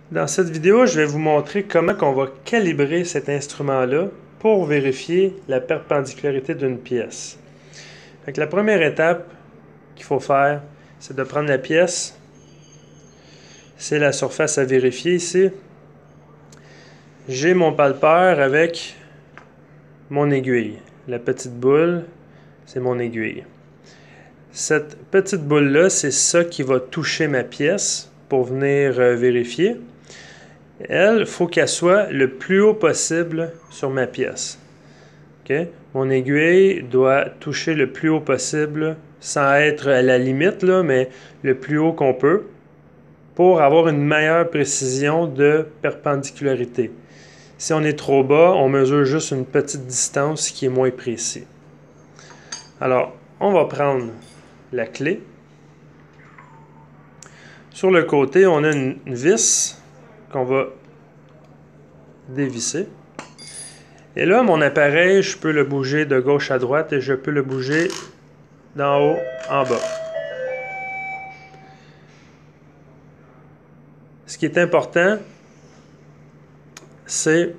Dans cette vidéo, je vais vous montrer comment on va calibrer cet instrument-là pour vérifier la perpendicularité d'une pièce. Fait que la première étape qu'il faut faire, c'est de prendre la pièce. C'est la surface à vérifier ici. J'ai mon palpeur avec mon aiguille. La petite boule, c'est mon aiguille. Cette petite boule-là, c'est ça qui va toucher ma pièce pour venir vérifier. Elle, il faut qu'elle soit le plus haut possible sur ma pièce. Okay? Mon aiguille doit toucher le plus haut possible, sans être à la limite, là, mais le plus haut qu'on peut, pour avoir une meilleure précision de perpendicularité. Si on est trop bas, on mesure juste une petite distance qui est moins précis. Alors, on va prendre la clé. Sur le côté, on a une vis qu'on va dévisser. Et là, mon appareil, je peux le bouger de gauche à droite et je peux le bouger d'en haut en bas. Ce qui est important, c'est,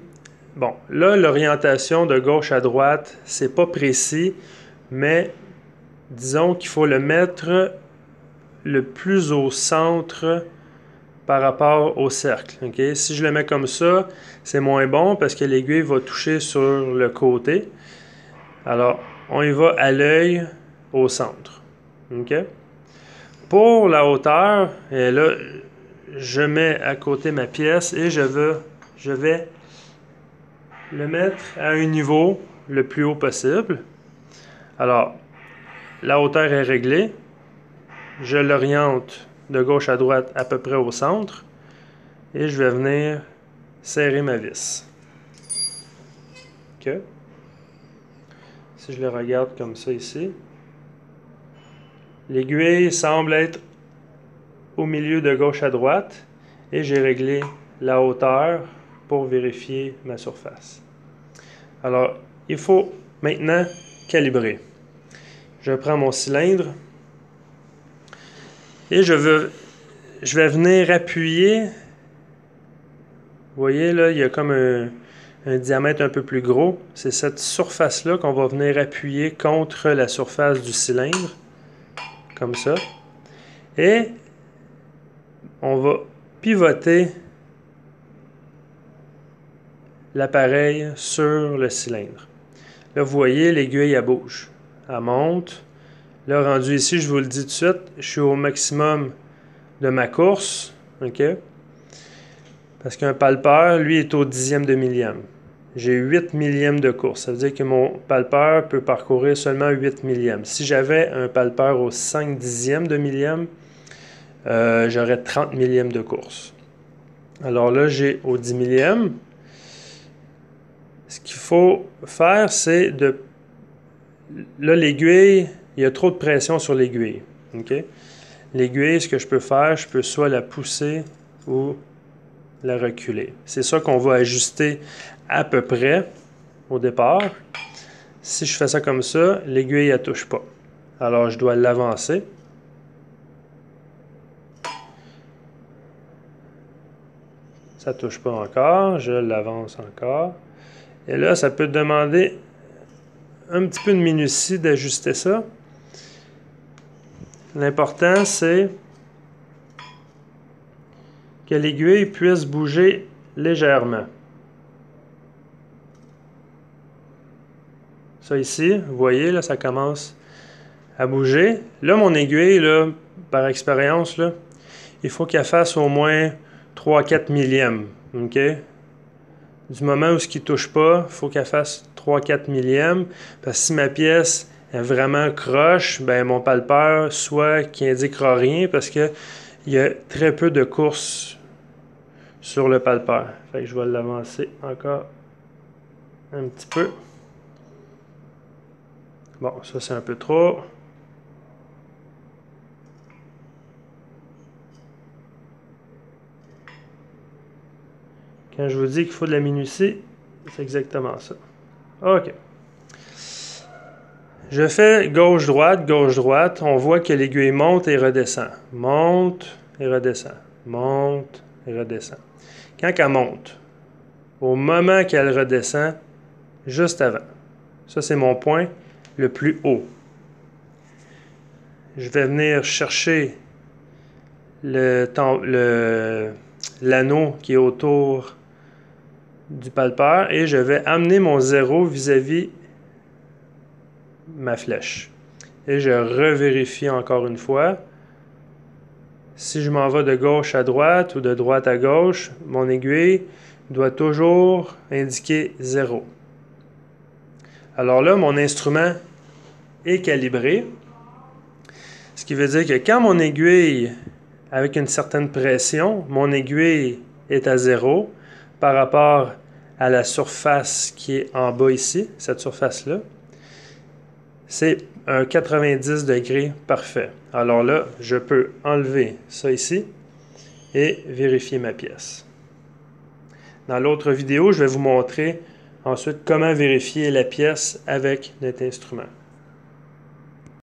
bon, là, l'orientation de gauche à droite, c'est pas précis, mais disons qu'il faut le mettre le plus au centre par rapport au cercle. Okay? Si je le mets comme ça, c'est moins bon parce que l'aiguille va toucher sur le côté. Alors, on y va à l'œil au centre. Okay? Pour la hauteur, et là, je mets à côté ma pièce et je vais le mettre à un niveau le plus haut possible. Alors, la hauteur est réglée. Je l'oriente de gauche à droite à peu près au centre. Et je vais venir serrer ma vis. OK. Si je le regarde comme ça ici, l'aiguille semble être au milieu de gauche à droite et j'ai réglé la hauteur pour vérifier ma surface. Alors, il faut maintenant calibrer. Je prends mon cylindre et je vais venir appuyer. Vous voyez là, il y a comme un diamètre un peu plus gros. C'est cette surface-là qu'on va venir appuyer contre la surface du cylindre, comme ça. Et on va pivoter l'appareil sur le cylindre. Là, vous voyez, l'aiguille, elle bouge. Elle monte. Là, rendu ici, je vous le dis tout de suite, je suis au maximum de ma course. OK? Parce qu'un palpeur, lui, est au dixième de millième. J'ai 8 millièmes de course. Ça veut dire que mon palpeur peut parcourir seulement 8 millièmes. Si j'avais un palpeur au 5 dixièmes de millième, j'aurais 30 millièmes de course. Alors là, j'ai au 10 millième. Ce qu'il faut faire, c'est de... Là, l'aiguille, il y a trop de pression sur l'aiguille. Okay? L'aiguille, ce que je peux faire, je peux soit la pousser ou la reculer. C'est ça qu'on va ajuster à peu près au départ. Si je fais ça comme ça, l'aiguille ne touche pas. Alors, je dois l'avancer. Ça ne touche pas encore. Je l'avance encore. Et là, ça peut demander un petit peu de minutie d'ajuster ça. L'important, c'est que l'aiguille puisse bouger légèrement. Ça ici, vous voyez, là, ça commence à bouger. Là, mon aiguille, là, par expérience, là, il faut qu'elle fasse au moins 3-4 millièmes. Okay? Du moment où ce qui ne touche pas, il faut qu'elle fasse 3-4 millièmes. Parce que si ma pièce est vraiment croche, ben mon palpeur, soit qui indiquera rien, parce qu'il y a très peu de course sur le palpeur. Fait que je vais l'avancer encore un petit peu. Bon, ça c'est un peu trop. Quand je vous dis qu'il faut de la minutie, c'est exactement ça. OK. Je fais gauche-droite, gauche-droite. On voit que l'aiguille monte et redescend. Monte et redescend. Monte redescend. Quand elle monte, au moment qu'elle redescend, juste avant, ça c'est mon point le plus haut. Je vais venir chercher l'anneau qui est autour du palpeur et je vais amener mon 0 vis-à-vis ma flèche. Et je revérifie encore une fois. Si je m'en vais de gauche à droite ou de droite à gauche, mon aiguille doit toujours indiquer 0. Alors là, mon instrument est calibré. Ce qui veut dire que quand mon aiguille, avec une certaine pression, mon aiguille est à 0 par rapport à la surface qui est en bas ici, cette surface-là, c'est un 90 degrés parfait. Alors là, je peux enlever ça ici et vérifier ma pièce. Dans l'autre vidéo, je vais vous montrer ensuite comment vérifier la pièce avec notre instrument.